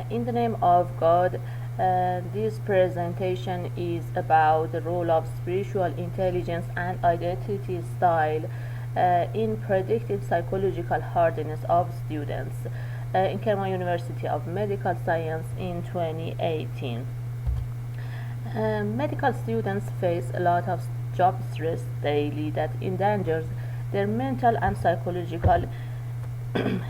In the name of God, this presentation is about the role of spiritual intelligence and identity style in predictive psychological hardiness of students in Kerman University of Medical Science in 2018. Medical students face a lot of job stress daily that endangers their mental and psychological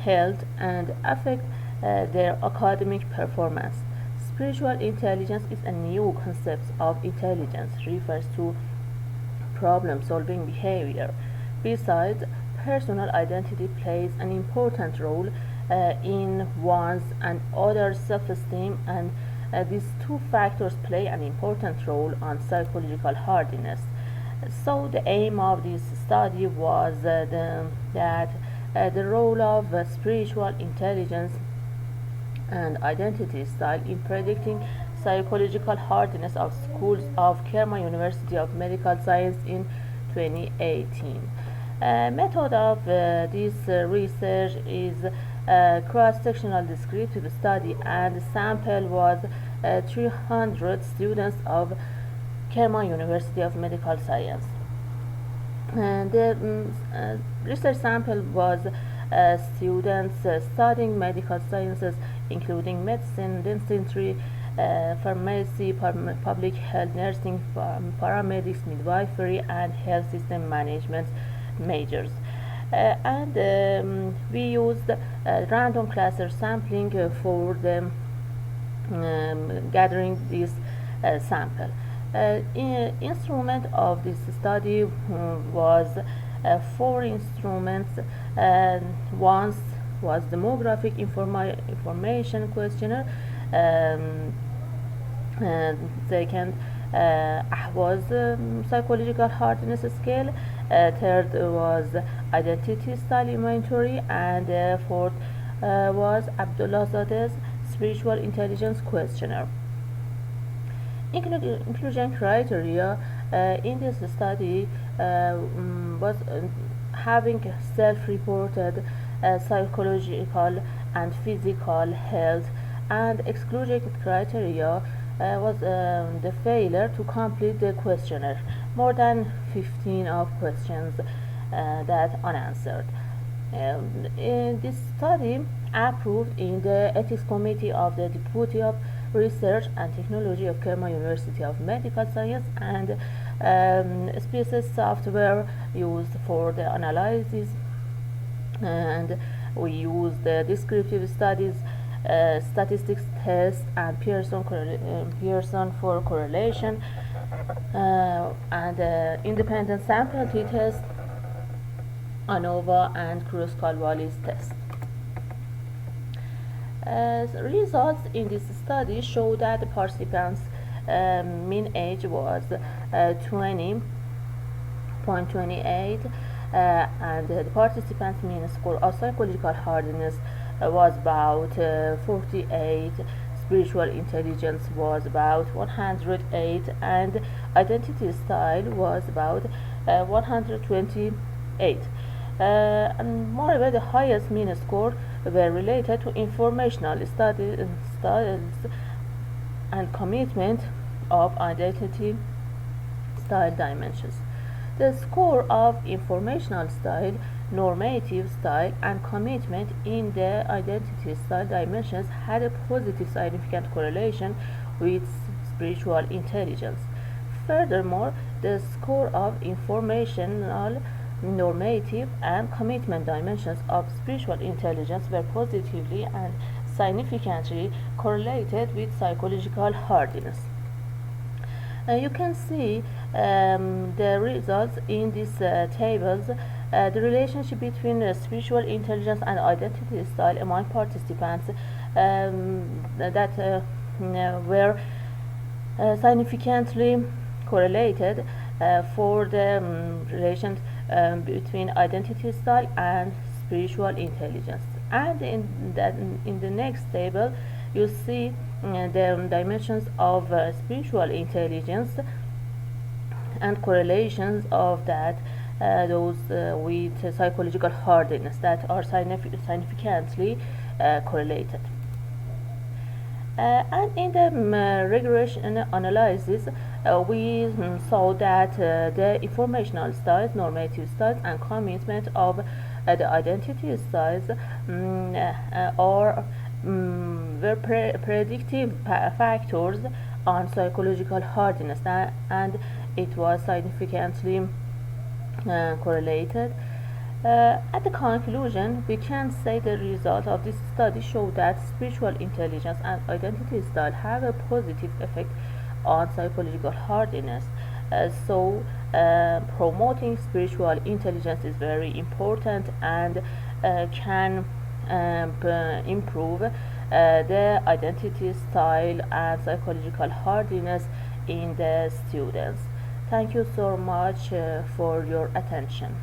health and affect their academic performance. Spiritual intelligence is a new concept of intelligence, refers to problem-solving behavior. Besides, personal identity plays an important role in one's and others' self-esteem, and these two factors play an important role on psychological hardiness. So the aim of this study was the role of spiritual intelligence and identity style in predicting psychological hardiness of schools of Kerman University of Medical Science in 2018. Method of this research is cross-sectional descriptive study, and the sample was 300 students of Kerman University of Medical Science. The research sample was students studying medical sciences, including medicine, dentistry, pharmacy, public health, nursing, paramedics, midwifery, and health system management majors. We used random cluster sampling for the gathering this sample. Instrument of this study was 4 instruments. One was demographic information questionnaire. Second was psychological hardness scale. Third was identity style inventory, and fourth was Abdullahzade's spiritual intelligence questionnaire. Inclusion criteria in this study was having self-reported psychological and physical health, and exclusion criteria was the failure to complete the questionnaire, more than 15 of questions that unanswered. This study approved in the ethics committee of the Deputy of Research and Technology of Kerman University of Medical Science, and SPSS software used for the analysis, and we used the descriptive studies, statistics test, and Pearson for correlation, and independent sample t-test, ANOVA, and Cruz-Calvallis test. Results in this study show that the participants' mean age was 20.28, and the participants' mean score of psychological hardiness was about 48. Spiritual intelligence was about 108, and identity style was about 128. And moreover, the highest mean score were related to informational styles and commitment of identity style dimensions. The score of informational style, normative style, and commitment in the identity style dimensions had a positive significant correlation with spiritual intelligence. Furthermore, the score of informational, normative, and commitment dimensions of spiritual intelligence were positively and significantly correlated with psychological hardiness. You can see the results in these tables. The relationship between spiritual intelligence and identity style among participants that were significantly correlated for the relation between identity style and spiritual intelligence. And in the next table, you see the dimensions of spiritual intelligence and correlations of that those with psychological hardiness that are significantly correlated. And in the regression analysis, we saw that the informational styles, normative styles, and commitment of the identity styles are were predictive factors on psychological hardiness, and it was significantly correlated. At the conclusion, we can say the result of this study show that spiritual intelligence and identity style have a positive effect on psychological hardiness. Promoting spiritual intelligence is very important and can improve the identity style and psychological hardiness in the students. Thank you so much for your attention.